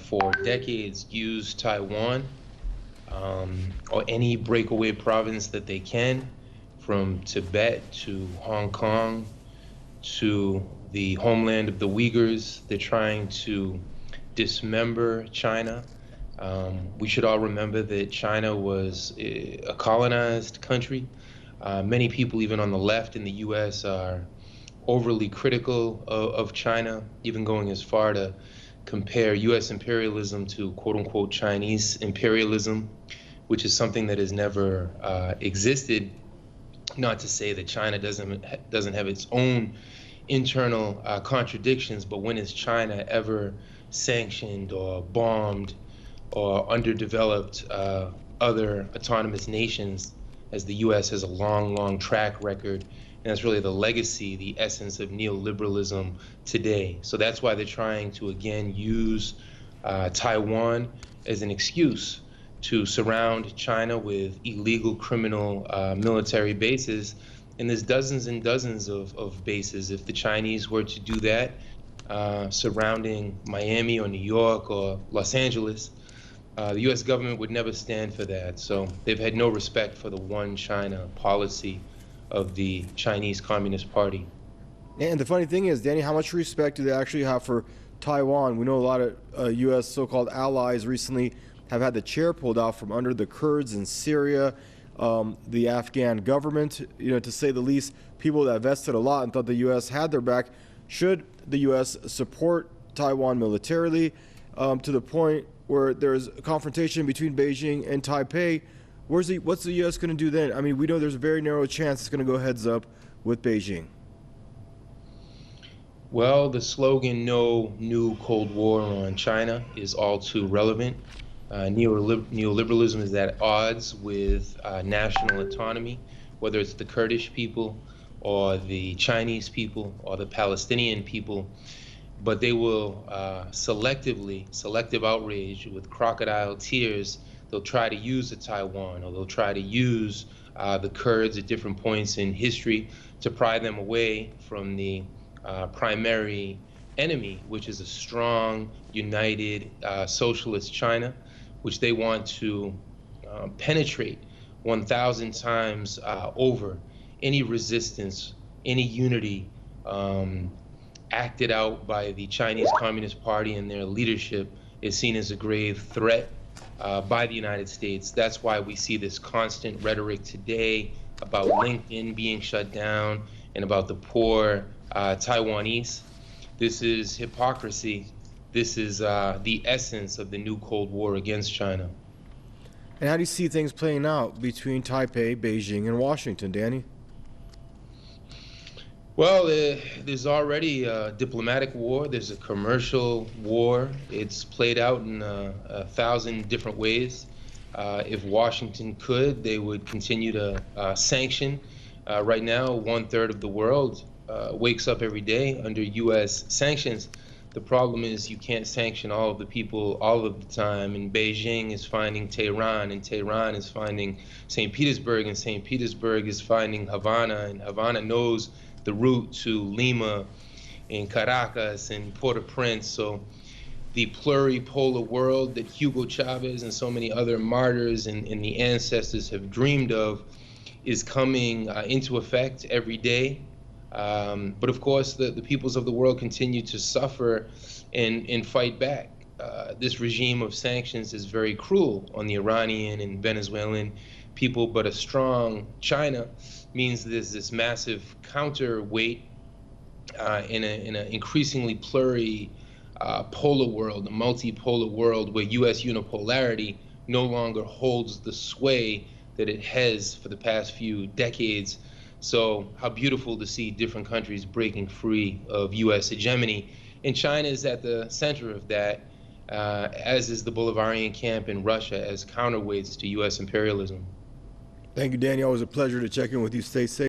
for decades used Taiwan or any breakaway province that they can, from Tibet to Hong Kong to the homeland of the Uyghurs. They're trying to dismember China. We should all remember that China was a colonized country. Many people, even on the left in the US, are overly critical of China, even going as far to compare US imperialism to quote unquote Chinese imperialism, which is something that has never existed. Not to say that China doesn't have its own internal contradictions, but when has China ever sanctioned or bombed or underdeveloped other autonomous nations, as the US has a long, long track record? And that's really the legacy, the essence of neoliberalism today. So that's why they're trying to, again, use Taiwan as an excuse to surround China with illegal criminal military bases. And there's dozens and dozens of bases. If the Chinese were to do that surrounding Miami or New York or Los Angeles, the US government would never stand for that. So they've had no respect for the one China policy of the Chinese Communist Party. And the funny thing is, Danny, how much respect do they actually have for Taiwan? We know a lot of U.S. so-called allies recently have had the chair pulled out from under the Kurds in Syria, the Afghan government, to say the least, people that vested a lot and thought the U.S. had their back. Should the U.S. support Taiwan militarily to the point where there's a confrontation between Beijing and Taipei? What's the U.S. going to do then? I mean, we know there's a very narrow chance it's going to go heads up with Beijing. Well, the slogan, "No New Cold War on China," is all too relevant. Neoliberalism is at odds with national autonomy, whether it's the Kurdish people or the Chinese people or the Palestinian people. But they will selective outrage with crocodile tears. They'll try to use the Taiwan, or they'll try to use the Kurds at different points in history to pry them away from the primary enemy, which is a strong, united socialist China, which they want to penetrate 1,000 times over. Any resistance, any unity acted out by the Chinese Communist Party and their leadership is seen as a grave threat by the United States. That's why we see this constant rhetoric today about LinkedIn being shut down and about the poor Taiwanese. This is hypocrisy. This is the essence of the new Cold War against China. And how do you see things playing out between Taipei, Beijing, and Washington, Danny? Well, there's already a diplomatic war. There's a commercial war. It's played out in 1,000 different ways. If Washington could, they would continue to sanction. Right now, 1/3 of the world wakes up every day under U.S. sanctions. The problem is you can't sanction all of the people all of the time. And Beijing is finding Tehran, and Tehran is finding St. Petersburg, and St. Petersburg is finding Havana, and Havana knows the route to Lima and Caracas and Port-au-Prince. So the pluripolar world that Hugo Chavez and so many other martyrs and the ancestors have dreamed of is coming into effect every day. But of course, the peoples of the world continue to suffer and fight back. This regime of sanctions is very cruel on the Iranian and Venezuelan people, but a strong China means there's this massive counterweight in an increasingly polar world, a multipolar world where U.S. unipolarity no longer holds the sway that it has for the past few decades. So how beautiful to see different countries breaking free of U.S. hegemony. And China is at the center of that, as is the Bolivarian camp in Russia as counterweights to U.S. imperialism. Thank you, Danny. Always a pleasure to check in with you. Stay safe.